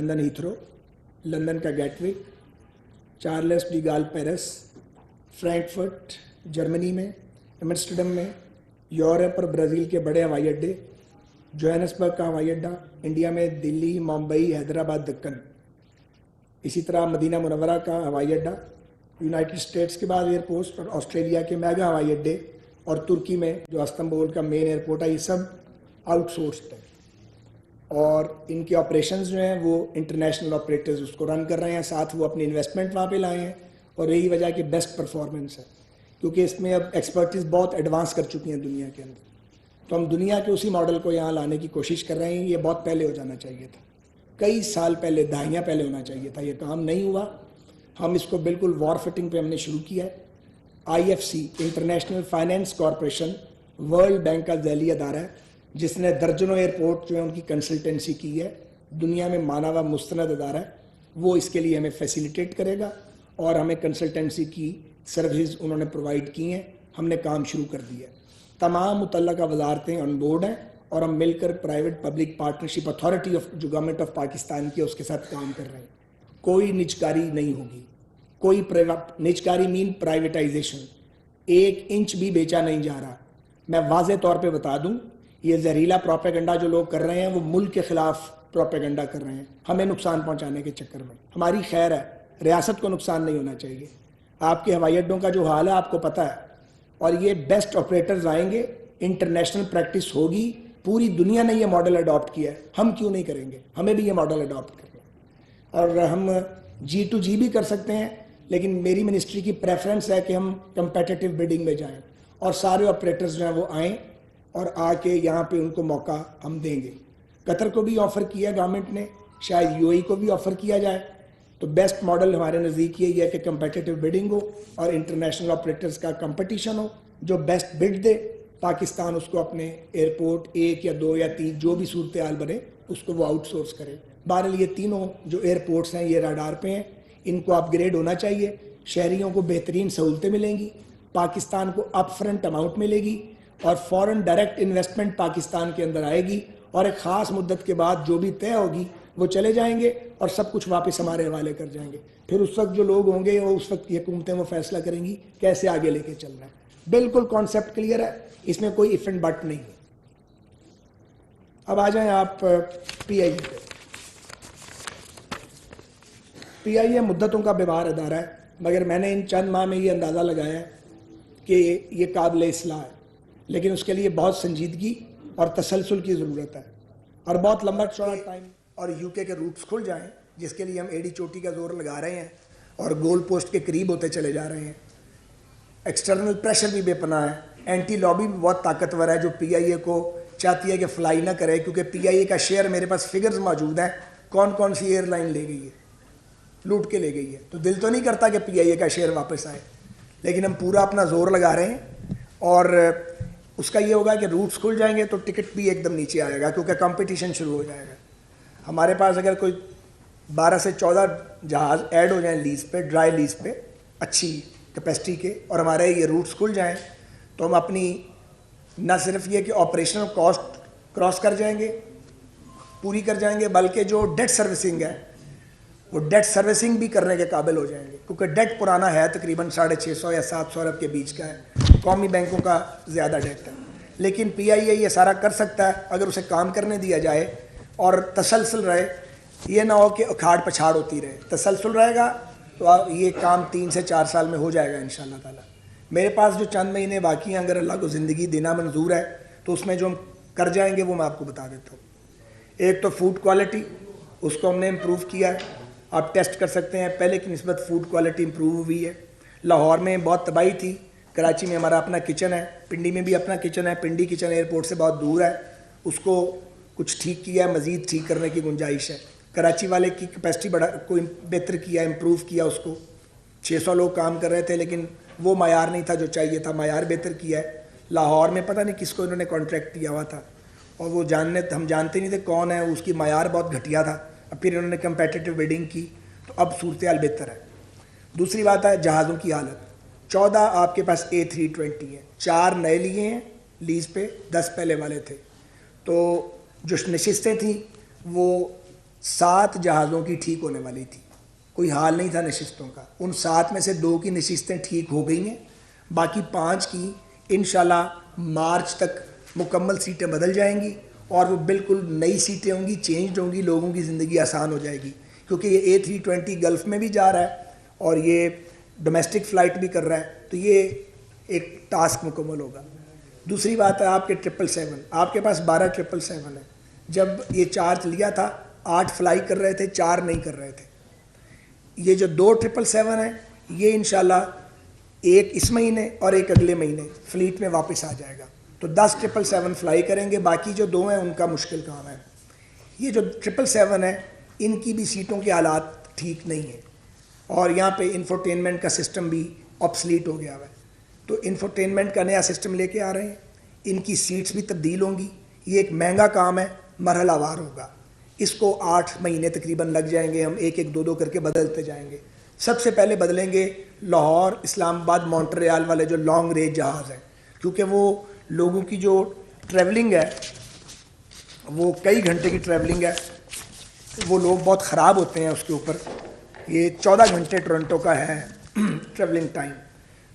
London Heathrow, London का Gatwick, Charles de गाल Paris, Frankfurt Germany में, एम्स्टर्डम में, यूरोप और ब्राज़ील के बड़े हवाई अड्डे, जोहानिसबर्ग का हवाई अड्डा, इंडिया में दिल्ली, मुंबई, हैदराबाद, दक्कन, इसी तरह मदीना मुनव्वरा का हवाई अड्डा, यूनाइटेड स्टेट्स के बाद एयरपोर्ट्स और ऑस्ट्रेलिया के मेगा हवाई अड्डे और तुर्की में जो इस्तांबुल का मेन एयरपोर्ट है, ये सब आउटसोर्स्ड है और इनके ऑपरेशंस जो हैं वो इंटरनेशनल ऑपरेटर्स उसको रन कर रहे हैं, साथ वो अपनी इन्वेस्टमेंट वहाँ पे लाए हैं और यही वजह कि बेस्ट परफॉर्मेंस है क्योंकि इसमें अब एक्सपर्टीज़ बहुत एडवांस कर चुकी हैं दुनिया के अंदर। तो हम दुनिया के उसी मॉडल को यहाँ लाने की कोशिश कर रहे हैं। ये बहुत पहले हो जाना चाहिए था, कई साल पहले, दहाइयाँ पहले होना चाहिए था। ये काम नहीं हुआ। हम इसको बिल्कुल वॉर फिटिंग पे हमने शुरू किया है। IFC international finance corporation world bank का ज़ैली अदारा है जिसने दर्जनों एयरपोर्ट जो है उनकी कंसल्टेंसी की है, दुनिया में माना हुआ मुस्तनद अदारा है। वो इसके लिए हमें फैसिलिटेट करेगा और हमें कंसल्टेंसी की सर्विसेज उन्होंने प्रोवाइड की हैं। हमने काम शुरू कर दिया है। तमाम मुतल्लका वजारतें ऑन बोर्ड हैं और हम मिलकर private public partnership authority of जो गवर्नमेंट ऑफ पाकिस्तान की है उसके साथ काम कर रहे हैं। कोई निजकारी नहीं होगी, कोई निजकारी मीन प्राइवेटाइजेशन, 1 इंच भी बेचा नहीं जा रहा। मैं वाज़े तौर पे बता दूं, ये जहरीला प्रोपेगेंडा जो लोग कर रहे हैं वो मुल्क के खिलाफ प्रोपेगेंडा कर रहे हैं, हमें नुकसान पहुंचाने के चक्कर में। हमारी खैर है, रियासत को नुकसान नहीं होना चाहिए। आपके हवाई अड्डों का जो हाल है आपको पता है और ये बेस्ट ऑपरेटर्स आएंगे, इंटरनेशनल प्रैक्टिस होगी। पूरी दुनिया ने ये मॉडल अडॉप्ट किया है, हम क्यों नहीं करेंगे? हमें भी ये मॉडल अडॉप्ट करना है और हम G2G भी कर सकते हैं, लेकिन मेरी मिनिस्ट्री की प्रेफरेंस है कि हम कंपेटिटिव बिडिंग में जाएं और सारे ऑपरेटर्स जो हैं वो आएँ और आके यहाँ पे उनको मौका हम देंगे। कतर को भी ऑफ़र किया गवर्नमेंट ने, शायद UAE को भी ऑफ़र किया जाए। तो बेस्ट मॉडल हमारे नज़दीक यही है कि कंपेटिटिव बिडिंग हो और इंटरनेशनल ऑपरेटर्स का कंपटीशन हो। जो बेस्ट बिड दे पाकिस्तान उसको अपने एयरपोर्ट 1 या 2 या 3 जो भी सूरत हाल बने उसको वो आउटसोर्स करे। बहरहाल ये तीनों जो एयरपोर्ट्स हैं ये राडार पे हैं, इनको अपग्रेड होना चाहिए। शहरियों को बेहतरीन सहूलतें मिलेंगी, पाकिस्तान को अपफ्रंट अमाउंट मिलेगी और फॉरेन डायरेक्ट इन्वेस्टमेंट पाकिस्तान के अंदर आएगी और एक ख़ास मुद्दत के बाद जो भी तय होगी वो चले जाएंगे और सब कुछ वापस हमारे हवाले कर जाएंगे। फिर उस वक्त जो लोग होंगे वो उस वक्त ये हुकूमतें वो फैसला करेंगी कैसे आगे लेके चलना है। बिल्कुल कॉन्सेप्ट क्लियर है, इसमें कोई इफ एंड बट नहीं है। अब आ जाएं आप PIA पे। PIA मुद्दतों का व्यवहार अदारा है, मगर मैंने इन चंद माह में ये अंदाज़ा लगाया है कि ये काबिल इस्लाह है, लेकिन उसके लिए बहुत संजीदगी और तसलसल की ज़रूरत है और बहुत लंबा चौड़ा टाइम और UK के रूट्स खुल जाएं, जिसके लिए हम एड़ी चोटी का जोर लगा रहे हैं और गोल पोस्ट के करीब होते चले जा रहे हैं। एक्सटर्नल प्रेशर भी बेपनाह है, एंटी लॉबी भी बहुत ताकतवर है जो PIA को चाहती है कि फ्लाई ना करे, क्योंकि PIA का शेयर, मेरे पास फिगर्स मौजूद हैं, कौन कौन सी एयरलाइन ले गई है, लूट के ले गई है। तो दिल तो नहीं करता कि PIA का शेयर वापस आए, लेकिन हम पूरा अपना जोर लगा रहे हैं और उसका ये होगा कि रूट्स खुल जाएंगे तो टिकट भी एकदम नीचे आएगा क्योंकि कंपटीशन शुरू हो जाएगा। हमारे पास अगर कोई 12 से 14 जहाज़ ऐड हो जाएं लीज़ पे, ड्राई लीज़ पे, अच्छी कैपेसिटी के, और हमारे ये रूट्स खुल जाएं तो हम अपनी न सिर्फ ये कि ऑपरेशनल कॉस्ट क्रॉस कर जाएंगे, पूरी कर जाएंगे, बल्कि जो डेट सर्विसिंग है वो डेट सर्विसिंग भी करने के काबिल हो जाएंगे, क्योंकि डेट पुराना है, तकरीबन 650 या 700 अरब के बीच का है। कौमी बैंकों का ज़्यादा डेट है, लेकिन PIA ये सारा कर सकता है अगर उसे काम करने दिया जाए और तसलसल रहे। ये ना हो कि उखाड़ पछाड़ होती रहे, तसलसल रहेगा तो ये काम 3 से 4 साल में हो जाएगा इंशाअल्लाह ताला। मेरे पास जो चंद महीने बाकी हैं, अगर अल्लाह को ज़िंदगी देना मंजूर है तो उसमें जो हम कर जाएंगे वो मैं आपको बता देता हूँ। एक तो फूड क्वालिटी, उसको हमने इम्प्रूव किया है, आप टेस्ट कर सकते हैं, पहले की निस्बत फूड क्वालिटी इम्प्रूव हुई है। लाहौर में बहुत तबाही थी, कराची में हमारा अपना किचन है, पिंडी में भी अपना किचन है, पिंडी किचन एयरपोर्ट से बहुत दूर है, उसको कुछ ठीक किया है, मज़ीद ठीक करने की गुंजाइश है। कराची वाले की कैपेसिटी बढ़ा को बेहतर किया, इम्प्रूव किया, उसको 600 लोग काम कर रहे थे लेकिन वो मायार नहीं था जो चाहिए था, मायार बेहतर किया है। लाहौर में पता नहीं किसको इन्होंने कॉन्ट्रैक्ट दिया हुआ था और वो हम जानते नहीं थे कौन है, उसकी मायार बहुत घटिया था। अब फिर इन्होंने कंपेटिटिव बिडिंग की तो अब सूरत हाल बेहतर है। दूसरी बात है जहाज़ों की हालत, 14 आपके पास A320 है, 4 नए लिए हैं लीज़ पे, 10 पहले वाले थे। तो जो नशिस्तें थी वो 7 जहाज़ों की ठीक होने वाली थी, कोई हाल नहीं था नशिस्तों का। उन 7 में से 2 की नशिस्तें ठीक हो गई हैं, बाकी 5 की इंशाल्लाह मार्च तक मुकम्मल सीटें बदल जाएंगी और वो बिल्कुल नई सीटें होंगी, चेंज होंगी, लोगों की ज़िंदगी आसान हो जाएगी। क्योंकि ये A320 गल्फ़ में भी जा रहा है और ये डोमेस्टिक फ़्लाइट भी कर रहा है, तो ये एक टास्क मुकम्मल होगा। दूसरी बात है आपके 777, आपके पास 12 777 है। जब ये चार्ज लिया था 8 फ्लाई कर रहे थे, 4 नहीं कर रहे थे। ये जो 2 777 है ये इंशाल्लाह एक इस महीने और एक अगले महीने फ्लीट में वापस आ जाएगा, तो 10 777 फ्लाई करेंगे। बाकी जो 2 हैं उनका मुश्किल काम है। ये जो 777 है इनकी भी सीटों के हालात ठीक नहीं है और यहाँ पे इंफोटेनमेंट का सिस्टम भी ऑब्सलीट हो गया हुआ है। तो इंफोटेनमेंट का नया सिस्टम लेके आ रहे हैं, इनकी सीट्स भी तब्दील होंगी। ये एक महंगा काम है, मरहलावार होगा। इसको 8 महीने तकरीबन लग जाएंगे, हम एक एक 2 करके बदलते जाएंगे। सबसे पहले बदलेंगे लाहौर, इस्लामाबाद, मॉन्ट्रियल वाले जो लॉन्ग रेंज जहाज़ हैं, क्योंकि वो लोगों की जो ट्रैवलिंग है वो कई घंटे की ट्रैवलिंग है, वो लोग बहुत ख़राब होते हैं उसके ऊपर। ये 14 घंटे टोरंटो का है ट्रैवलिंग टाइम।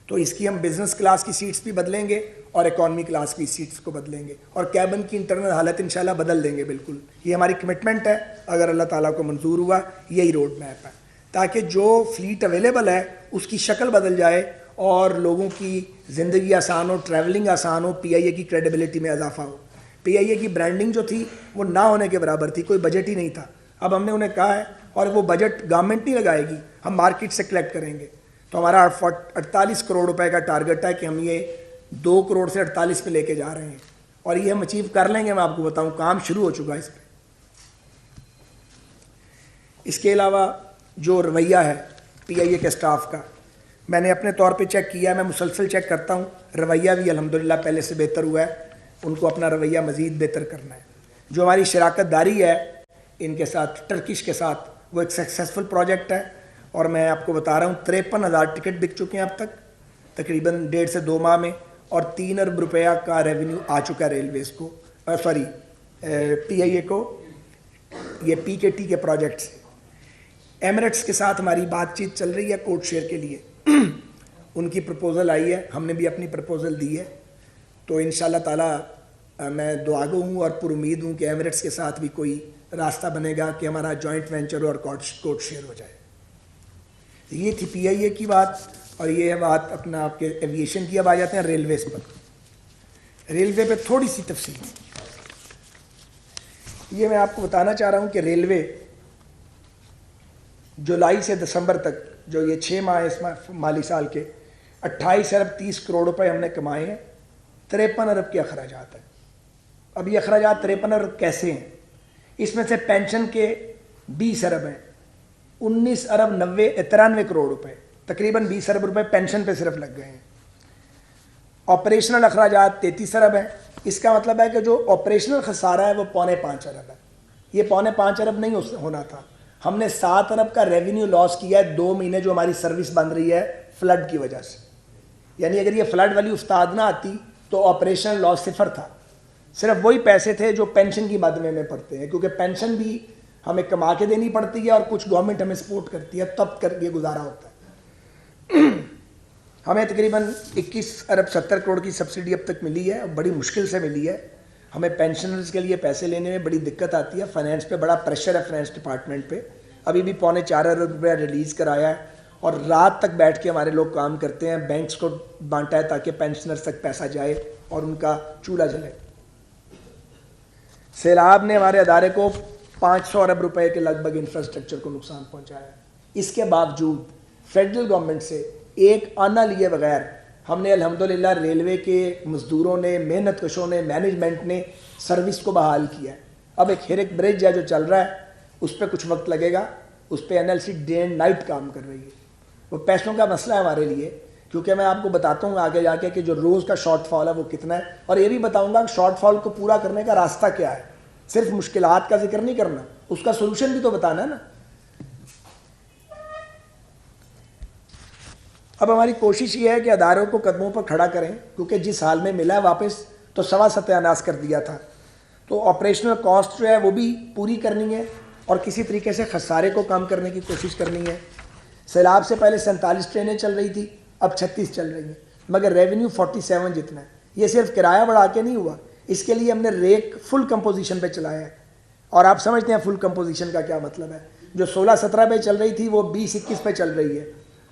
तो इसकी हम बिज़नेस क्लास की सीट्स भी बदलेंगे और इकॉनमी क्लास की सीट्स को बदलेंगे और कैबिन की इंटरनल हालत इंशाल्लाह बदल देंगे बिल्कुल। ये हमारी कमिटमेंट है, अगर अल्लाह ताला को मंजूर हुआ यही रोड मैप है, ताकि जो फ्लीट अवेलेबल है उसकी शक्ल बदल जाए और लोगों की ज़िंदगी आसान हो, ट्रैवलिंग आसान हो, PIA की क्रेडिबिलिटी में इजाफा हो। PIA की ब्रांडिंग जो थी वो ना होने के बराबर थी, कोई बजट ही नहीं था। अब हमने उन्हें कहा है और वो बजट गवर्नमेंट नहीं लगाएगी, हम मार्केट से कलेक्ट करेंगे। तो हमारा 48 करोड़ रुपए का टारगेट है कि हम ये 2 करोड़ से 48 पे लेके जा रहे हैं और ये हम अचीव कर लेंगे। मैं आपको बताऊं, काम शुरू हो चुका है इस पर। इसके अलावा जो रवैया है PIA के स्टाफ का, मैंने अपने तौर पे चेक किया है, मैं मुसलसल चेक करता हूँ। रवैया भी अल्हम्दुलिल्लाह पहले से बेहतर हुआ है, उनको अपना रवैया मज़ीद बेहतर करना है। जो हमारी शराकत दारी है इनके साथ, टर्किश के साथ, वो एक सक्सेसफुल प्रोजेक्ट है और मैं आपको बता रहा हूँ 53,000 टिकट बिक चुके हैं अब तक तकरीबन 1.5 से 2 माह में और 3 अरब रुपया का रेवेन्यू आ चुका है रेलवेज़ को, सॉरी PIA को, ये PKT के प्रोजेक्ट से। एमिरेट्स के साथ हमारी बातचीत चल रही है कोड शेयर के लिए उनकी प्रपोज़ल आई है, हमने भी अपनी प्रपोज़ल दी है। तो इंशाल्लाह ताला मैं दुआगो हूँ और पुरुमीद हूँ कि एमिरेट्स के साथ भी कोई रास्ता बनेगा कि हमारा जॉइंट वेंचर और कोड शेयर हो जाए। ये थी PIA की बात और ये है बात अपना आपके एविएशन की। अब आ जाते हैं रेलवेज पर। रेलवे पे थोड़ी सी तफसील, ये मैं आपको बताना चाह रहा हूँ कि रेलवे जुलाई से दिसंबर तक जो ये 6 माह इस माली साल के 28 अरब 30 करोड़ रुपए हमने कमाए हैं। 53 अरब के अखराजात हैं। अब ये अखराजात 53 अरब कैसे हैं? इसमें से पेंशन के 20 अरब हैं, 19 अरब 93 करोड़ रुपए, तकरीबन 20 अरब रुपए पेंशन पे सिर्फ लग गए हैं। ऑपरेशनल अखराजात 33 अरब हैं। इसका मतलब है कि जो ऑपरेशनल खसारा है वो 4.25 अरब है। ये 4.25 अरब नहीं होना था। हमने 7 अरब का रेवेन्यू लॉस किया है 2 महीने जो हमारी सर्विस बंद रही है फ्लड की वजह से। यानी अगर ये फ्लड वाली उस्ताद ना आती तो ऑपरेशनल लॉस 0 था। सिर्फ वही पैसे थे जो पेंशन की मदमे में पड़ते हैं, क्योंकि पेंशन भी हमें कमा के देनी पड़ती है और कुछ गवर्नमेंट हमें सपोर्ट करती है, तब करके गुजारा होता है। हमें तकरीबन 21 अरब 70 करोड़ की सब्सिडी अब तक मिली है और बड़ी मुश्किल से मिली है। हमें पेंशनर्स के लिए पैसे लेने में बड़ी दिक्कत आती है, फाइनेंस पे बड़ा प्रेशर है, फाइनेंस डिपार्टमेंट पे। अभी भी 3.25 अरब रुपया रिलीज़ कराया है और रात तक बैठ के हमारे लोग काम करते हैं, बैंक्स को बांटा है ताकि पेंशनर्स तक पैसा जाए और उनका चूल्हा जले। सैलाब ने हमारे अदारे को 500 अरब रुपए के लगभग इंफ्रास्ट्रक्चर को नुकसान पहुंचाया। इसके बावजूद फेडरल गवर्नमेंट से एक आना लिए बगैर हमने अल्हम्दुलिल्लाह रेलवे के मज़दूरों ने, मेहनत कशों ने, मैनेजमेंट ने सर्विस को बहाल किया है। अब एक हिरक ब्रिज है जो चल रहा है, उस पर कुछ वक्त लगेगा, उस पर NLC डे एंड नाइट काम कर रही है। वो पैसों का मसला है हमारे लिए, क्योंकि मैं आपको बताता हूँ आगे जाके कि जो रोज़ का शॉर्टफॉल है वो कितना है, और ये भी बताऊँगा कि शॉर्टफॉल को पूरा करने का रास्ता क्या है। सिर्फ मुश्किलात का जिक्र नहीं करना, उसका सोल्यूशन भी तो बताना है ना। अब हमारी कोशिश ये है कि अदारों को कदमों पर खड़ा करें, क्योंकि जिस हाल में मिला है वापस तो सवा सत्यानाश कर दिया था। तो ऑपरेशनल कॉस्ट जो है वो भी पूरी करनी है, और किसी तरीके से खसारे को कम करने की कोशिश करनी है। सैलाब से पहले 47 ट्रेनें चल रही थी, अब 36 चल रही हैं, मगर रेवेन्यू 47 जितना है। ये सिर्फ किराया बढ़ा के नहीं हुआ, इसके लिए हमने रेक फुल कंपोजिशन पे चलाया है। और आप समझते हैं फुल कंपोजिशन का क्या मतलब है। जो 16-17 पे चल रही थी वो 20-21 पे चल रही है।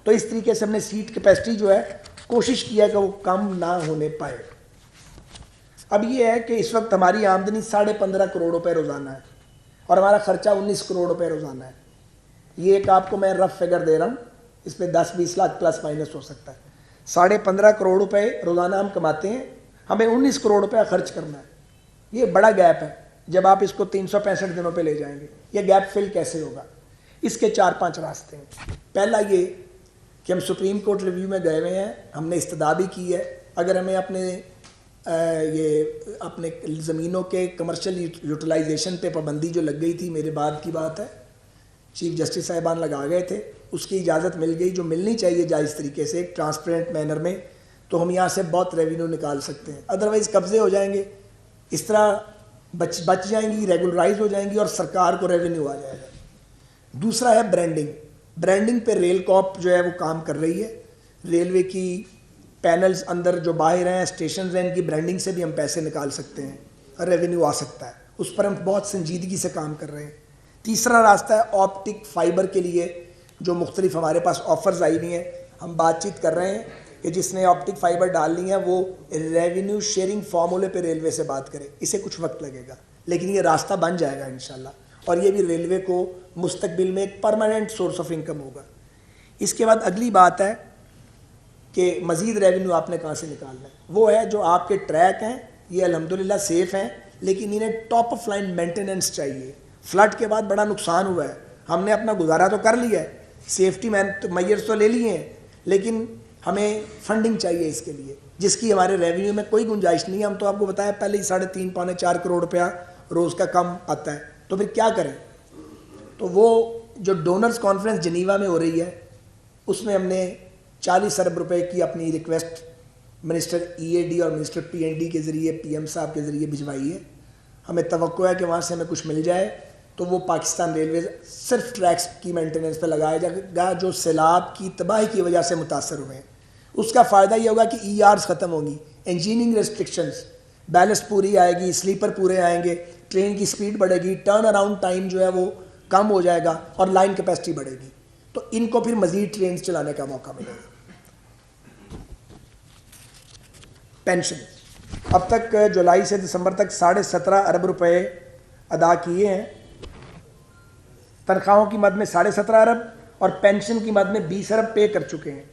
तो इस तरीके से हमने सीट कैपेसिटी जो है कोशिश किया कि वो कम ना होने पाए। अब ये है कि इस वक्त हमारी आमदनी 15.5 करोड़ रुपए रोज़ाना है और हमारा खर्चा 19 करोड़ रुपए रोज़ाना है। ये एक आपको मैं रफ फिगर दे रहा हूँ, इस पर 10-20 लाख प्लस माइनस हो सकता है। 15.5 करोड़ रुपए रोज़ाना हम कमाते हैं, हमें 19 करोड़ रुपया खर्च करना है। ये बड़ा गैप है। जब आप इसको 365 दिनों पे ले जाएंगे, ये गैप फिल कैसे होगा? इसके 4-5 रास्ते हैं। पहला ये कि हम सुप्रीम कोर्ट रिव्यू में गए हुए हैं, हमने इस्तदा भी की है। अगर हमें अपने ज़मीनों के कमर्शियल यूटिलाइजेशन पे पाबंदी जो लग गई थी, मेरे बाद की बात है, चीफ जस्टिस साहिबान लगा गए थे, उसकी इजाज़त मिल गई जो मिलनी चाहिए जायज़ तरीके से, एक ट्रांसपेरेंट मैनर में, तो हम यहाँ से बहुत रेवेन्यू निकाल सकते हैं। अदरवाइज़ कब्ज़े हो जाएंगे, इस तरह बच जाएंगी, रेगुलराइज हो जाएंगी और सरकार को रेवेन्यू आ जाएगा। दूसरा है ब्रांडिंग। ब्रांडिंग पे रेल कॉप जो है वो काम कर रही है। रेलवे की पैनल्स अंदर जो बाहर हैं, स्टेशन हैं, इनकी ब्रांडिंग से भी हम पैसे निकाल सकते हैं और रेवेन्यू आ सकता है। उस पर हम बहुत संजीदगी से काम कर रहे हैं। तीसरा रास्ता है ऑप्टिक फाइबर के लिए, जो मुख्तलिफ हमारे पास ऑफर्स आई हुई हैं। हम बातचीत कर रहे हैं कि जिसने ऑप्टिक फाइबर डालनी है वो रेवेन्यू शेयरिंग फार्मूले पे रेलवे से बात करे। इसे कुछ वक्त लगेगा, लेकिन ये रास्ता बन जाएगा इंशाल्लाह, और ये भी रेलवे को मुस्तकबिल में एक परमानेंट सोर्स ऑफ इनकम होगा। इसके बाद अगली बात है कि मज़ीद रेवेन्यू आपने कहाँ से निकालना है। वो है जो आपके ट्रैक हैं, ये अल्हम्दुलिल्लाह सेफ़ हैं, लेकिन इन्हें टॉप ऑफ लाइन मेंटेनेंस चाहिए। फ्लड के बाद बड़ा नुकसान हुआ है, हमने अपना गुजारा तो कर लिया है, सेफ्टी मेजर्स तो ले लिए हैं, लेकिन हमें फंडिंग चाहिए इसके लिए, जिसकी हमारे रेवेन्यू में कोई गुंजाइश नहीं है। हम तो आपको बताया पहले ही 3.5-4 करोड़ रुपया रोज़ का कम आता है, तो फिर क्या करें? तो वो जो डोनर्स कॉन्फ्रेंस जनीवा में हो रही है, उसमें हमने 40 अरब रुपए की अपनी रिक्वेस्ट मिनिस्टर EAD और मिनिस्टर PND के ज़रिए, PM साहब के ज़रिए भिजवाई है। हमें तवक्को है कि वहाँ से हमें कुछ मिल जाए, तो वो पाकिस्तान रेलवे सिर्फ ट्रैक्स की मेंटेनेंस पे लगाया जाएगा जो सैलाब की तबाही की वजह से मुतासर हुए हैं। उसका फ़ायदा ये होगा कि ERs ख़त्म होंगी, इंजीनियरिंग रेस्ट्रिक्शंस, बैलेंस पूरी आएगी, स्लीपर पूरे आएंगे, ट्रेन की स्पीड बढ़ेगी, टर्न अराउंड टाइम जो है वो कम हो जाएगा और लाइन कैपेसिटी बढ़ेगी, तो इनको फिर मज़ीद ट्रेन चलाने का मौका मिलेगा। पेंशन अब तक जुलाई से दिसंबर तक 17.5 अरब रुपए अदा किए हैं। तनख्वाहों की मद में 17.5 अरब और पेंशन की मद में 20 अरब पे कर चुके हैं।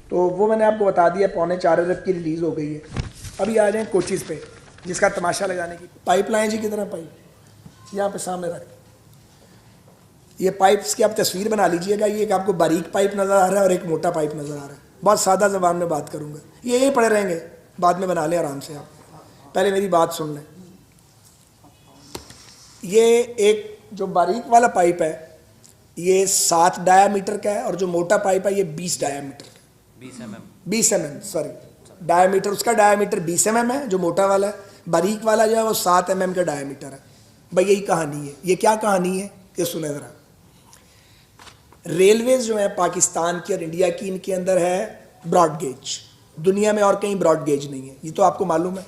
तो वो मैंने आपको बता दिया, 3.25 अरब की रिलीज़ हो गई है। अभी आ जाएँ कोचिज़ पे, जिसका तमाशा लगाने की पाइपलाइन जी, कितना पाइप यहाँ पे सामने रख, ये पाइप्स की आप तस्वीर बना लीजिएगा। ये एक आपको बारीक पाइप नज़र आ रहा है और एक मोटा पाइप नज़र आ रहा है। बहुत सादा ज़बान में बात करूँगा, ये पड़े रहेंगे, बाद में बना लें आराम से। आप पहले मेरी बात सुन लें। ये एक जो बारीक वाला पाइप है ये 7 डायामीटर का है और जो मोटा पाइप है ये 20 डायामीटर का, 20 mm सॉरी, डायामीटर, उसका डायामीटर 20 mm है जो मोटा वाला है, बारीक वाला जो है वो 7 mm का डायामीटर है। भाई यही कहानी है। ये क्या कहानी है ये सुने ज़रा। रेलवेज जो है पाकिस्तान की और इंडिया की, इनके अंदर है ब्रॉड गेज, दुनिया में और कहीं ब्रॉड गेज नहीं है, ये तो आपको मालूम है।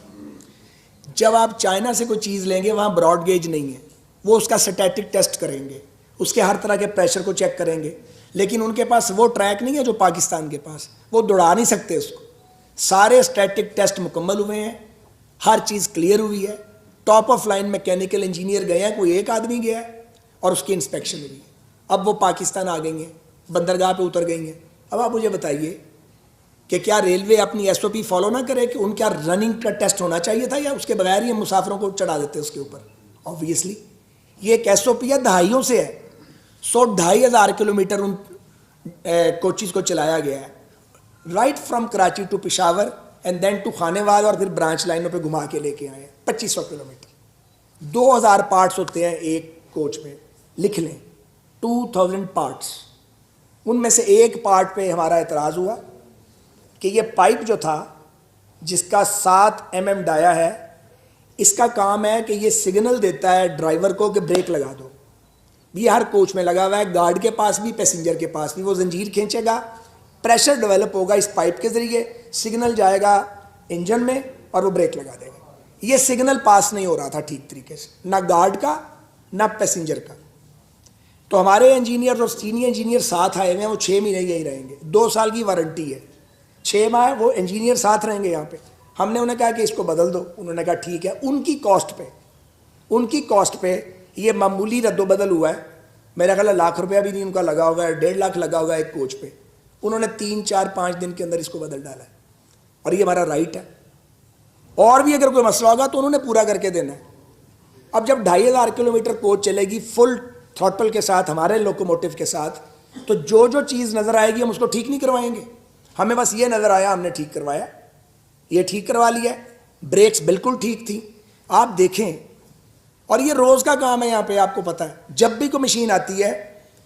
जब आप चाइना से कोई चीज़ लेंगे वहाँ ब्रॉड गेज नहीं है, वो उसका स्टैटिक टेस्ट करेंगे, उसके हर तरह के प्रेशर को चेक करेंगे, लेकिन उनके पास वो ट्रैक नहीं है जो पाकिस्तान के पास, वो दौड़ा नहीं सकते उसको। सारे स्टैटिक टेस्ट मुकम्मल हुए हैं, हर चीज़ क्लियर हुई है, top of line mechanical engineer गए हैं, कोई एक आदमी गया है और उसकी इंस्पेक्शन हुई है। अब वो पाकिस्तान आ गई हैं, बंदरगाह पे उतर गई हैं। अब आप मुझे बताइए कि क्या रेलवे अपनी SOP फॉलो ना करे कि उनका रनिंग का टेस्ट होना चाहिए था, या उसके बगैर ही हम मुसाफिरों को चढ़ा देते उसके ऊपर? ऑब्वियसली ये एक SOP है, दहाइयों से है। 100-2,500 किलोमीटर उन कोचिज़ को चलाया गया है, right from Karachi to Peshawar and then to Khanewal, और फिर ब्रांच लाइनों पे घुमा के लेके आए हैं। 2500 किलोमीटर, 2000 पार्ट्स होते हैं एक कोच में, लिख लें 2000 पार्ट्स। उनमें से एक पार्ट पे हमारा एतराज़ हुआ कि ये पाइप जो था जिसका 7 mm डाया है, इसका काम है कि ये सिग्नल देता है ड्राइवर को कि ब्रेक लगा दो। ये हर कोच में लगा हुआ है, गार्ड के पास भी, पैसेंजर के पास भी। वो जंजीर खींचेगा, प्रेशर डेवलप होगा इस पाइप के ज़रिए, सिग्नल जाएगा इंजन में और वो ब्रेक लगा देगा। ये सिग्नल पास नहीं हो रहा था ठीक तरीके से, ना गार्ड का ना पैसेंजर का। तो हमारे इंजीनियर और सीनियर इंजीनियर साथ आए हुए हैं, वो 6 महीने यही रहेंगे, 2 साल की वारंटी है, 6 माह वो इंजीनियर साथ रहेंगे यहाँ पे। हमने उन्हें कहा कि इसको बदल दो, उन्होंने कहा ठीक है। उनकी कॉस्ट पे ये मामूली रद्दोबदल हुआ है। मेरा ख्याल लाख रुपया भी नहीं उनका लगा होगा, 1.5 लाख लगा होगा एक कोच पे। उन्होंने 3, 4, 5 दिन के अंदर इसको बदल डाला है और ये हमारा राइट है। और भी अगर कोई मसला होगा तो उन्होंने पूरा करके देना है। अब जब 2500 किलोमीटर कोच चलेगी फुल थ्रॉटल के साथ, हमारे लोकोमोटिव के साथ, तो जो जो चीज़ नज़र आएगी हम उसको ठीक नहीं करवाएंगे। हमें बस ये नज़र आया, हमने ठीक करवाया, ये ठीक करवा लिया। ब्रेक्स बिल्कुल ठीक थी, आप देखें। और ये रोज़ का काम है यहाँ पे, आपको पता है। जब भी कोई मशीन आती है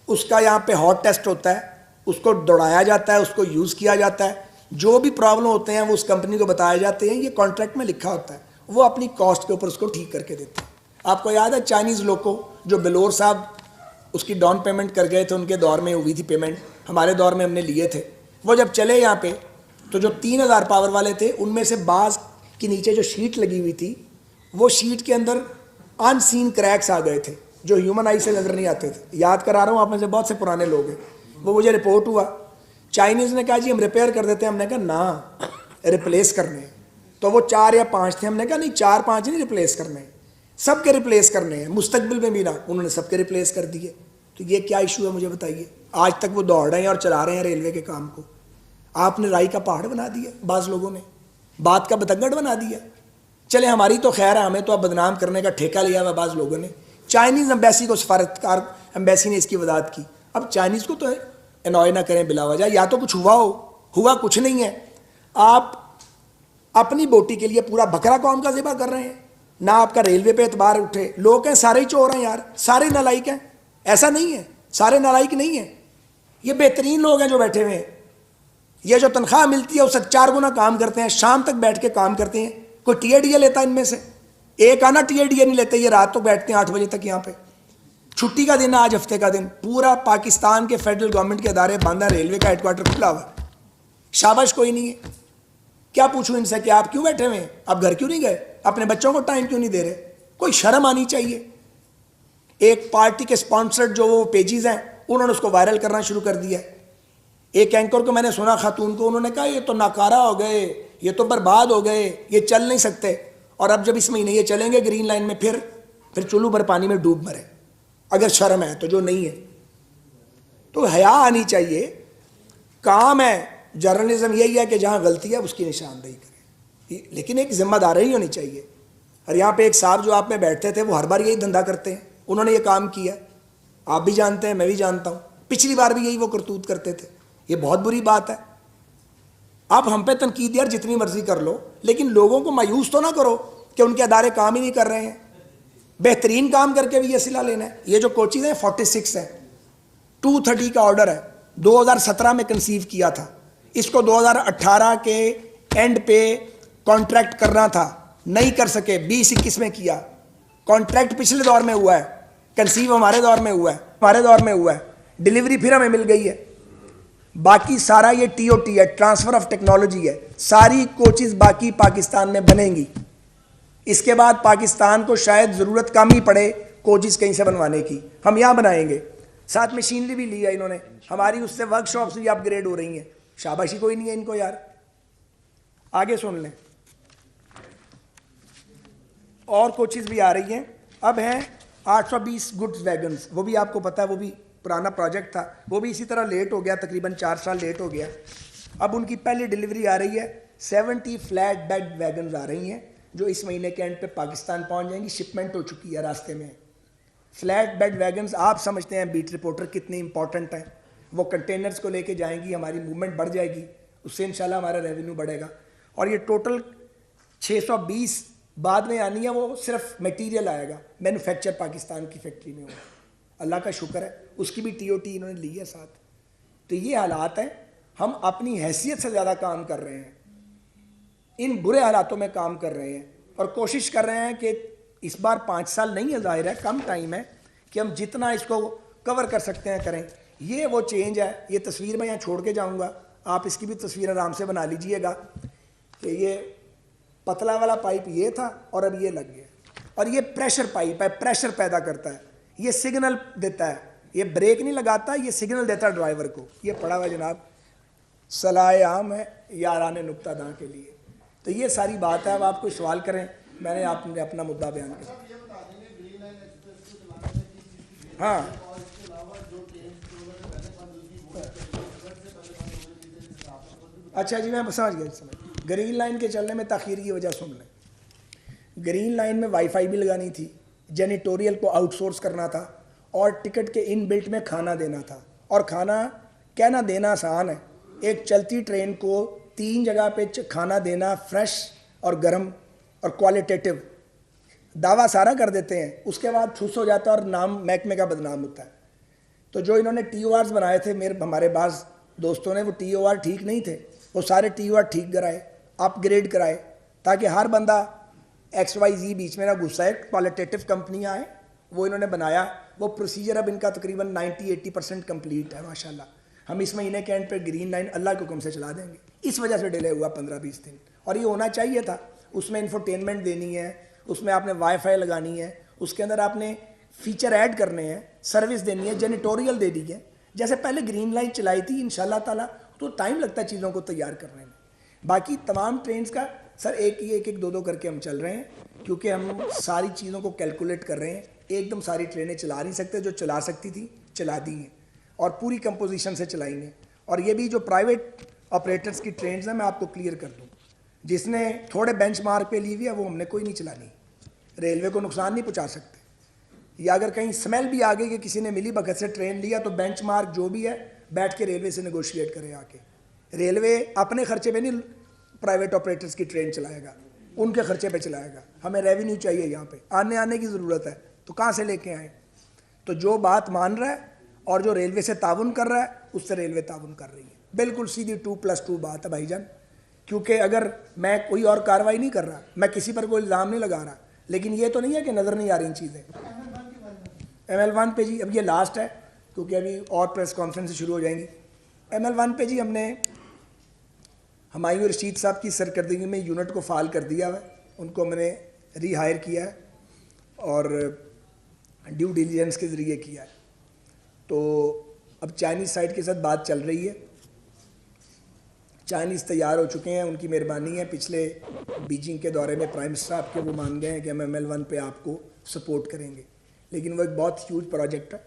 उसका यहाँ पे हॉट टेस्ट होता है, उसको दौड़ाया जाता है, उसको यूज़ किया जाता है। जो भी प्रॉब्लम होते हैं वो उस कंपनी को बताए जाते हैं, ये कॉन्ट्रैक्ट में लिखा होता है, वो अपनी कॉस्ट के ऊपर उसको ठीक करके देते हैं। आपको याद है चाइनीज़ लोगों जो बिलोर साहब उसकी डाउन पेमेंट कर गए थे, उनके दौर में हुई थी पेमेंट, हमारे दौर में हमने लिए थे। वो जब चले यहाँ पे तो जो 3000 पावर वाले थे उनमें से बाज़ के नीचे जो शीट लगी हुई थी, वो शीट के अंदर अनसीन क्रैक्स आ गए थे जो ह्यूमन आई से नज़र नहीं आते थे। याद करा रहा हूँ, आप में से बहुत से पुराने लोग हैं। वो मुझे रिपोर्ट हुआ, चाइनीज़ ने कहा जी हम रिपेयर कर देते हैं। हमने कहा ना, रिप्लेस करने हैं। तो वो 4 या 5 थे, हमने कहा नहीं 4-5 नहीं रिप्लेस करने हैं, सबके रिप्लेस करने हैं, मुस्तकबिल में भी ना। उन्होंने सबके रिप्लेस कर दिए। तो ये क्या इशू है मुझे बताइए। आज तक वो दौड़ रहे हैं और चला रहे हैं रेलवे के काम को। आपने राई का पहाड़ बना दिया, बाज़ लोगों ने बात का बतंगड़ बना दिया। चले हमारी तो खैर है, हमें तो अब बदनाम करने का ठेका लिया हुआ बाज़ लोगों ने। चाइनीज़ एम्बेसी को, सफारतकार एम्बेसी ने इसकी वजाहत की। अब चाइनीज़ को तो एनॉय ना करें बिला वजह, या तो कुछ हुआ कुछ नहीं है। आप अपनी बोटी के लिए पूरा बकरा कौम का ज़िबा कर रहे हैं ना। आपका रेलवे पे एतबार उठे। लोग हैं सारे ही चोर हैं यार, सारे नालायक हैं। ऐसा नहीं है, सारे नालायक नहीं है। ये बेहतरीन लोग हैं जो बैठे हुए हैं। ये जो तनख्वाह मिलती है उससे 4 गुना काम करते हैं, शाम तक बैठ के काम करते हैं। कोई टीएडीए लेता है इनमें से? एक आना टीएडीए नहीं लेते। ये रात तो बैठते हैं 8 बजे तक यहाँ पे। छुट्टी का दिन है आज, हफ्ते का दिन। पूरा पाकिस्तान के फेडरल गवर्नमेंट के अदारे बंद है, रेलवे का हेडक्वार्टर खुला हुआ है। शाबाश कोई नहीं है। क्या पूछूं इनसे कि आप क्यों बैठे हुए हैं, आप घर क्यों नहीं गए, अपने बच्चों को टाइम क्यों नहीं दे रहे? कोई शर्म आनी चाहिए। एक पार्टी के स्पॉन्सर्ड जो वो पेजेस हैं उन्होंने उसको वायरल करना शुरू कर दिया। एक एंकर को मैंने सुना, खातून को, उन्होंने कहा ये तो नाकारा हो गए, ये तो बर्बाद हो गए, ये चल नहीं सकते। और अब जब इस महीने ये चलेंगे ग्रीन लाइन में, फिर चुल्लू भर पानी में डूब मरे। अगर शर्म है तो, जो नहीं है तो हया आनी चाहिए। काम है जर्नलिज्म यही है कि जहाँ गलती है उसकी निशानदेही करें, लेकिन एक जिम्मेदारी होनी चाहिए। और यहाँ पे एक साहब जो आप में बैठते थे वो हर बार यही धंधा करते हैं, उन्होंने ये काम किया, आप भी जानते हैं, मैं भी जानता हूँ। पिछली बार भी यही वो करतूत करते थे। ये बहुत बुरी बात है। आप हम पे तनकीद यार जितनी मर्जी कर लो, लेकिन लोगों को मायूस तो ना करो कि उनके अदारे काम ही नहीं कर रहे हैं। बेहतरीन काम करके भी ये सिला लेना है। ये जो कोचेज हैं 46 है, 230 का ऑर्डर है, 2017 में कंसीव किया था। इसको 2018 के एंड पे कॉन्ट्रैक्ट करना था, नहीं कर सके, 20-21 में किया। कॉन्ट्रैक्ट पिछले दौर में हुआ है, कंसीव हमारे दौर में हुआ है, डिलीवरी फिर हमें मिल गई है। बाकी सारा ये टीओटी है, ट्रांसफर ऑफ टेक्नोलॉजी है। सारी कोचेज बाकी पाकिस्तान में बनेंगी। इसके बाद पाकिस्तान को शायद ज़रूरत कम ही पड़े कोचेज कहीं से बनवाने की, हम यहाँ बनाएंगे। साथ मशीनरी भी ली है इन्होंने, हमारी उससे वर्कशॉप्स भी अपग्रेड हो रही हैं। शाबाशी कोई नहीं है इनको यार। आगे सुन लें, और कोचेज भी आ रही हैं। अब हैं 820 गुड्स वैगन्स, वो भी आपको पता है, वो भी पुराना प्रोजेक्ट था, वो भी इसी तरह लेट हो गया, तकरीबन 4 साल लेट हो गया। अब उनकी पहली डिलीवरी आ रही है। 70 फ्लैट बेड वैगन्स आ रही हैं जो इस महीने के एंड पे पाकिस्तान पहुंच जाएंगी। शिपमेंट हो चुकी है, रास्ते में। फ्लैट बेड वैगन्स आप समझते हैं बीट रिपोर्टर कितने इंपॉर्टेंट हैं। वो कंटेनर्स को लेके जाएंगी, हमारी मूवमेंट बढ़ जाएगी, उससे इंशाल्लाह हमारा रेवेन्यू बढ़ेगा। और ये टोटल 620 बाद में आनी है, वो सिर्फ मटेरियल आएगा, मैन्युफैक्चर पाकिस्तान की फैक्ट्री में होगा। अल्लाह का शुक्र है, उसकी भी टीओटी इन्होंने ली है साथ। तो ये हालात हैं, हम अपनी हैसियत से ज़्यादा काम कर रहे हैं, इन बुरे हालातों में काम कर रहे हैं और कोशिश कर रहे हैं कि इस बार 5 साल नहीं है, ज़ाहिर है कम टाइम है, कि हम जितना इसको कवर कर सकते हैं करें। ये वो चेंज है। ये तस्वीर मैं यहाँ छोड़ के जाऊँगा, आप इसकी भी तस्वीर आराम से बना लीजिएगा कि ये पतला वाला पाइप ये था और अब ये लग गया, और ये प्रेशर पाइप है, प्रेशर पैदा करता है, ये सिग्नल देता है, ये ब्रेक नहीं लगाता, ये सिग्नल देता है ड्राइवर को। ये पड़ा हुआ जनाब सलाह आम है यारान नुक्ता दां के लिए। तो ये सारी बात है। अब आप कोई सवाल करें, मैंने आपने अपना मुद्दा बयान किया। हाँ अच्छा जी, मैं समझ गया। ग्रीन लाइन के चलने में ताख़ीर की वजह सुन लें। ग्रीन लाइन में वाईफाई भी लगानी थी, जेनिटोरियल को आउटसोर्स करना था, और टिकट के इन बिल्ट में खाना देना था। और खाना कहना देना आसान है, एक चलती ट्रेन को 3 जगह पे खाना देना फ्रेश और गर्म और क्वालिटेटिव, दावा सारा कर देते हैं, उसके बाद ठुस हो जाता है और नाम महकमे का बदनाम होता है। तो जो इन्होंने TORs बनाए थे, हमारे पास दोस्तों ने, वो TOR ठीक नहीं थे, वो सारे TOR ठीक कराए, अपग्रेड कराए, ताकि हर बंदा XYZ बीच में ना घुसा है। क्वालिटेटिव कंपनियाँ हैं, वो इन्होंने बनाया। वो प्रोसीजर अब इनका तकरीबन 90-80% कम्प्लीट है माशाल्लाह। हम इस महीने के एंड पर ग्रीन लाइन अल्लाह के हुक्म से चला देंगे। इस वजह से डिले हुआ 15-20 दिन, और ये होना चाहिए था। उसमें इंफोटेनमेंट देनी है, उसमें आपने वाईफाई लगानी है, उसके अंदर आपने फीचर ऐड करने हैं, सर्विस देनी है, जेनिटोरियल दे दी है, जैसे पहले ग्रीन लाइन चलाई थी इंशाल्लाह ताला। तो टाइम लगता है चीज़ों को तैयार करने में। बाकी तमाम ट्रेन्स का सर एक 2 करके हम चल रहे हैं, क्योंकि हम सारी चीज़ों को कैलकुलेट कर रहे हैं। एकदम सारी ट्रेनें चला नहीं सकते, जो चला सकती थी चला दी हैं, और पूरी कंपोजिशन से चलाएंगे। और ये भी जो प्राइवेट ऑपरेटर्स की ट्रेन्स हैं, मैं आपको क्लियर कर दूँ, जिसने थोड़े बेंचमार्क पे ली हुई है वो हमने कोई नहीं चलानी। रेलवे को नुकसान नहीं पहुँचा सकते, या अगर कहीं स्मेल भी आ गई कि किसी ने मिली भगत से ट्रेन लिया, तो बेंचमार्क जो भी है बैठ के रेलवे से नेगोशिएट करें आके। रेलवे अपने खर्चे पे नहीं प्राइवेट ऑपरेटर्स की ट्रेन चलाएगा, उनके खर्चे पे चलाएगा। हमें रेवेन्यू चाहिए, यहाँ पे आने की ज़रूरत है, तो कहाँ से लेके आएँ? तो जो बात मान रहा है और जो रेलवे से ताउन कर रहा है, उससे रेलवे ताउन कर रही है। बिल्कुल सीधी 2+2 बात है भाईजान। क्योंकि अगर मैं कोई और कार्रवाई नहीं कर रहा, मैं किसी पर कोई इल्ज़ाम नहीं लगा रहा, लेकिन ये तो नहीं है कि नज़र नहीं आ रही चीज़ें। ML1 पे जी, अब ये लास्ट है क्योंकि अभी और प्रेस कॉन्फ्रेंस शुरू हो जाएंगी। ML1 पे जी हमने हुमायूं रशीद साहब की सरकर्दगी में यूनिट को फाल कर दिया है, उनको मैंने रीहायर किया है और ड्यू डिलीजेंस के ज़रिए किया है। तो अब चाइनीज़ साइड के साथ बात चल रही है, चाइनीज़ तैयार हो चुके हैं, उनकी मेहरबानी है। पिछले बीजिंग के दौरे में प्राइम मिनिस्टर साहब के वो मान गए हैं कि हम ML1 पे आपको सपोर्ट करेंगे, लेकिन वो एक बहुत ह्यूज प्रोजेक्ट है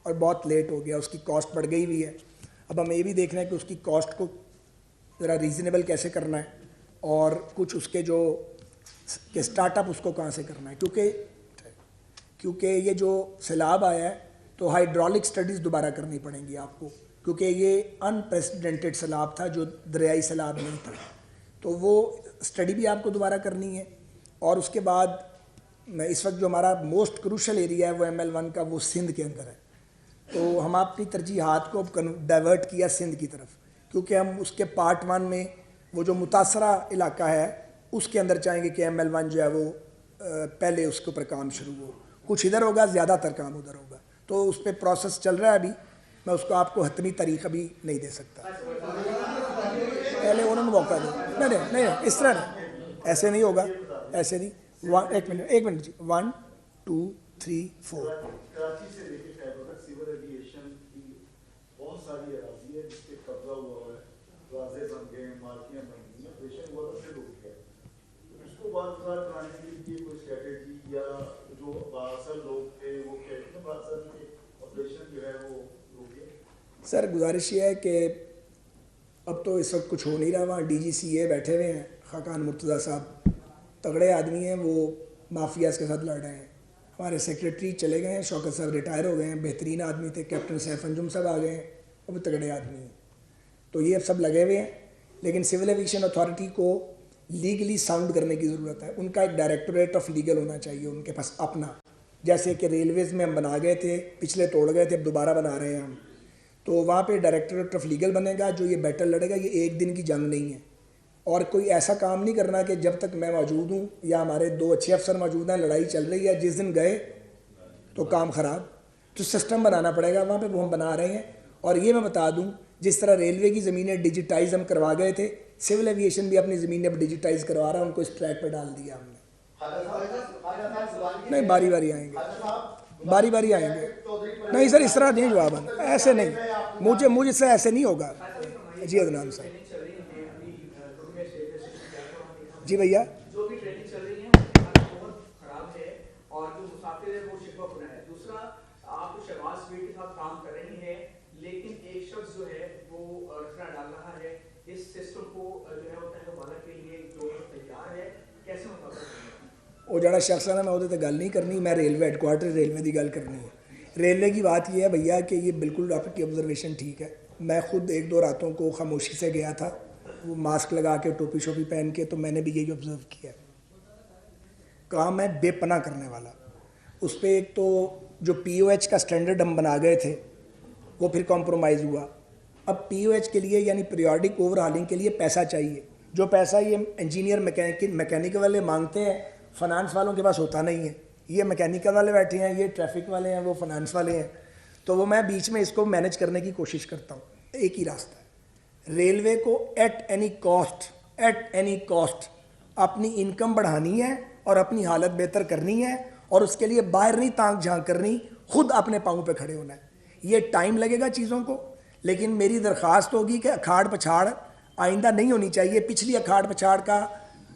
और बहुत लेट हो गया, उसकी कॉस्ट बढ़ गई हुई है। अब हमें ये भी देखना है कि उसकी कॉस्ट को ज़रा रीज़नेबल कैसे करना है, और कुछ उसके जो कि स्टार्टअप उसको कहाँ से करना है, क्योंकि ये जो सैलाब आया है तो हाइड्रोलिक स्टडीज़ दोबारा करनी पड़ेंगी आपको, क्योंकि ये अनप्रेसिडेंटेड सैलाब था, जो दरियाई सैलाब नहीं था। तो वो स्टडी भी आपको दोबारा करनी है। और उसके बाद इस वक्त जो हमारा मोस्ट क्रूशल एरिया है वो ML1 का, वो सिंध के अंदर है। तो हम अपनी तरजीहात को डाइवर्ट किया सिंध की तरफ, क्योंकि हम उसके पार्ट 1 में वो जो मुतासरा इलाका है उसके अंदर चाहेंगे कि ML1 जो है वो पहले उसके ऊपर काम शुरू हो। कुछ इधर होगा, ज़्यादातर काम उधर होगा। तो उस पर प्रोसेस चल रहा है अभी, मैं उसको आपको हतमी तारीख अभी नहीं दे सकता। पहले उन्होंने मौका दो। नहीं, इस तरह नहीं, ऐसे नहीं होगा, ऐसे नहीं। एक मिनट जी, 1 2 3 4। कराची से लेके खैबर तक सिविल एविएशन की बहुत सारी अराजी है जिसके कब्जा हुआ है, प्लाजे बन गए, मार्केटें बन गई, ऑपरेशन हुआ तो फिर रुक गया। उसको बार-बार कराने के लिए कोई स्ट्रेटेजी या जो बासल लोग थे वो कहते हैं बासल के ऑपरेशन जो है वो रुक गया। सर गुजारिश ये है कि अब तो इस वक्त कुछ हो नहीं रहा। वहाँ DGCA बैठे हुए हैं, खाकान मुर्तज़ा साहब तगड़े आदमी हैं, वो माफियाज़ के साथ लड़ रहे हैं। हमारे सेक्रेटरी चले गए हैं, शौकत साहब रिटायर हो गए हैं, बेहतरीन आदमी थे। कैप्टन सैफ अंजुम साहब आ गए हैं, वो भी तगड़े आदमी हैं। तो ये सब लगे हुए हैं, लेकिन सिविल एविएशन अथॉरिटी को लीगली साउंड करने की ज़रूरत है। उनका एक डायरेक्टोरेट ऑफ लीगल होना चाहिए उनके पास अपना, जैसे कि रेलवेज़ में हम बना गए थे, पिछले तोड़ गए थे, अब दोबारा बना रहे हैं हम। तो वहाँ पे डायरेक्टोरेट ऑफ लीगल बनेगा, जो ये बैटल लड़ेगा। ये एक दिन की जंग नहीं है, और कोई ऐसा काम नहीं करना कि जब तक मैं मौजूद हूँ या हमारे 2 अच्छे अफसर मौजूद हैं, लड़ाई चल रही है, जिस दिन गए तो काम ख़राब। तो सिस्टम बनाना पड़ेगा वहाँ पे, वो हम बना रहे हैं। और ये मैं बता दूँ, जिस तरह रेलवे की ज़मीनें डिजिटाइज हम करवा गए थे, सिविल एविएशन भी अपनी ज़मीनें अब डिजिटाइज करवा रहा है, उनको इस ट्रैक पर डाल दिया हमने। नहीं, बारी बारी आएंगे, बारी बारी आएंगे। नहीं सर, इस तरह नहीं जवाब है, ऐसे नहीं, मुझसे ऐसे नहीं होगा। जी अदनान साहब। जी भैया, जो भी ट्रेनिंग चल रही है उसकी हालत बहुत खराब है और जो मुसाफिर है वो शिकवा खुना है। दूसरा, आप शहबाज स्पीड के साथ काम कर रही हैं, लेकिन एक शख्स जो है वो रखना डाल रहा है इस सिस्टम को जो है वो तहवाला के लिए जो तैयार है, कैसे मुताबिक? वो जड़ा शख्स है ना, मैं वो गल नहीं करनी, मैं रेलवे हेडक्वार्टर रेलवे की गल करनी है। रेलवे की बात यह है भैया कि ये बिल्कुल आपकी ऑब्जर्वेशन ठीक है। मैं खुद एक दो रातों को खामोशी से गया था, वो मास्क लगा के टोपी शोपी पहन के, तो मैंने भी यही ऑब्ज़र्व किया। काम है बेपना करने वाला। उस पर एक तो जो POH का स्टैंडर्ड हम बना गए थे वो फिर कॉम्प्रोमाइज़ हुआ। अब POH के लिए यानी पीरियोडिक ओवरहालिंग के लिए पैसा चाहिए। जो पैसा ये इंजीनियर मैकेनिक वाले मांगते हैं, फाइनेंस वालों के पास होता नहीं है। ये मैकेनिकल वाले बैठे हैं, ये ट्रैफिक वाले हैं, वो फाइनेंस वाले हैं। तो वो मैं बीच में इसको मैनेज करने की कोशिश करता हूँ। एक ही रास्ता है, रेलवे को एट एनी कॉस्ट अपनी इनकम बढ़ानी है और अपनी हालत बेहतर करनी है, और उसके लिए बाहर नहीं तांग झांक करनी, खुद अपने पाँव पे खड़े होना है। ये टाइम लगेगा चीज़ों को, लेकिन मेरी दरख्वास्त होगी कि अखाड़ पछाड़ आइंदा नहीं होनी चाहिए। पिछली अखाड़ पछाड़ का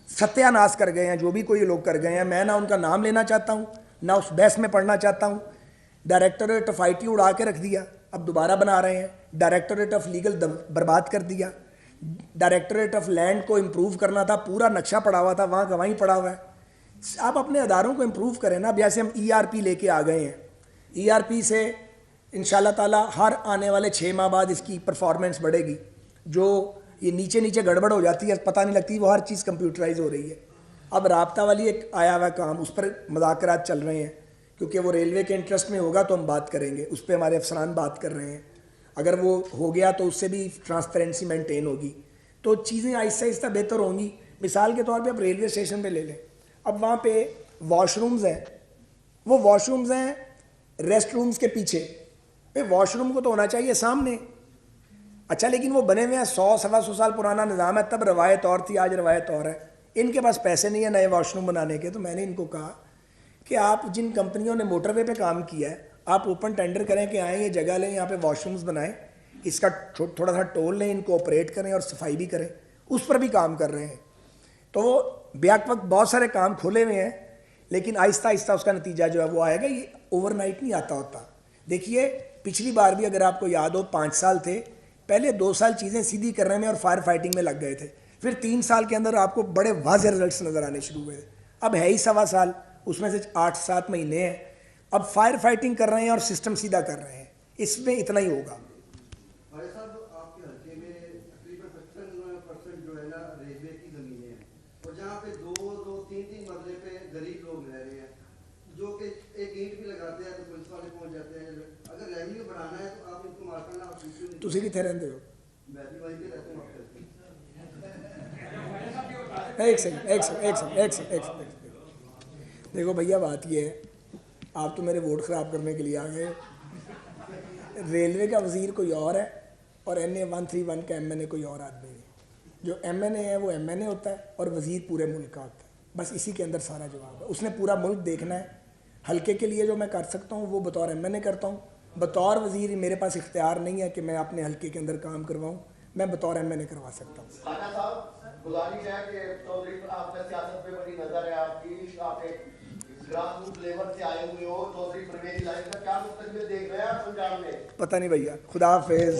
सत्यानाश कर गए हैं जो भी कोई लोग कर गए हैं। मैं ना उनका नाम लेना चाहता हूँ, ना उस बहस में पढ़ना चाहता हूँ। डायरेक्टोरेट ऑफ IT उड़ा के रख दिया, अब दोबारा बना रहे हैं। डायरेक्टोरेट ऑफ लीगल बर्बाद कर दिया। डायरेक्टोरेट ऑफ लैंड को इम्प्रूव करना था, पूरा नक्शा पड़ा हुआ था, वहाँ का वहीं पड़ा हुआ है। आप अपने अदारों को इम्प्रूव करें ना। अब जैसे हम ERP लेके आ गए हैं, ERP से इंशाल्लाह ताला हर आने वाले 6 माह बाद इसकी परफॉर्मेंस बढ़ेगी। जो ये नीचे गड़बड़ हो जाती है, पता नहीं लगती, वो हर चीज़ कंप्यूटराइज हो रही है। अब राब्ता वाली एक आया हुआ काम, उस पर मुज़ाकरात चल रहे हैं, क्योंकि वो रेलवे के इंटरेस्ट में होगा तो हम बात करेंगे। उस पर हमारे अफसरान बात कर रहे हैं। अगर वो हो गया तो उससे भी ट्रांसपेरेंसी मेंटेन होगी, तो चीज़ें आहिस्ता आहिस्ता बेहतर होंगी। मिसाल के तौर पे आप रेलवे स्टेशन पे ले लें, अब वहाँ पे वॉशरूम्स हैं, वो वॉशरूम्स हैं रेस्ट रूम्स के पीछे। भाई वॉशरूम को तो होना चाहिए सामने। अच्छा, लेकिन वो बने हुए हैं 100-125 साल पुराना निज़ाम है, तब रवायत और थी, आज रवायत और है। इनके पास पैसे नहीं है नए वॉशरूम बनाने के। तो मैंने इनको कहा कि आप जिन कंपनियों ने मोटरवे पे काम किया है, आप ओपन टेंडर करें कि आएँ, ये जगह लें, यहाँ पे वॉशरूम्स बनाएं, इसका थोड़ा सा टोल लें, इनको ऑपरेट करें और सफाई भी करें। उस पर भी काम कर रहे हैं। तो ब्याक वक्त बहुत सारे काम खोले हुए हैं, लेकिन आहिस्ता आहिस्ता उसका नतीजा जो है वो आएगा। ये ओवरनाइट नहीं आता होता। देखिए, पिछली बार भी अगर आपको याद हो 5 साल थे, पहले 2 साल चीज़ें सीधी करने में और फायर फाइटिंग में लग गए थे, फिर 3 साल के अंदर आपको बड़े वाज़ेह रिजल्ट्स नज़र आने शुरू हुए थे। अब है ही 1.25 साल, उसमें से 8-7 महीने हैं। अब फायर फाइटिंग कर रहे हैं और सिस्टम सीधा कर रहे हैं, इसमें इतना ही होगा। भाई साहब, आपके हल्के में तकरीबन 55% जो है ना रेलवे की ज़मीनें हैं, और जहाँ पे 2-3 मरले पे गरीब लोग रह रहे हैं, जो कि एक ईंट भी लगाते हैं तो पुलिस वाले पहुँच जाते हैं। अगर रेवेन्यू बढ़ाना है तो आप इनको मार करना। तुसी कितने रहते हो? मैं भी वहीं पे रहता हूँ। एक सेकंड। देखो भैया, बात ये है, आप तो मेरे वोट ख़राब करने के लिए आ गए। रेलवे का वज़ीर कोई और है और NA 131 का MNA कोई और आदमी है। जो MNA है वो MNA होता है और वज़ीर पूरे मुल्क का होता है। बस इसी के अंदर सारा जवाब है। उसने पूरा मुल्क देखना है। हल्के के लिए जो मैं कर सकता हूँ वो बतौर MNA करता हूँ। बतौर वज़ीर मेरे पास इख्तियार नहीं है कि मैं अपने हल्के के अंदर काम करवाऊँ। मैं बतौर MNA करवा सकता हूँ। खाना साहब, गुजारिश है कि चौधरी आपका सियासत में बड़ी नजर है आपकी, आप एक ग्रास रूट लेवल से आए हुए हो, चौधरी परवेज लाइन का क्या मुस्तकबिल देख रहे हैं आप पंजाब में? पता नहीं भैया, खुदा हाफिज़।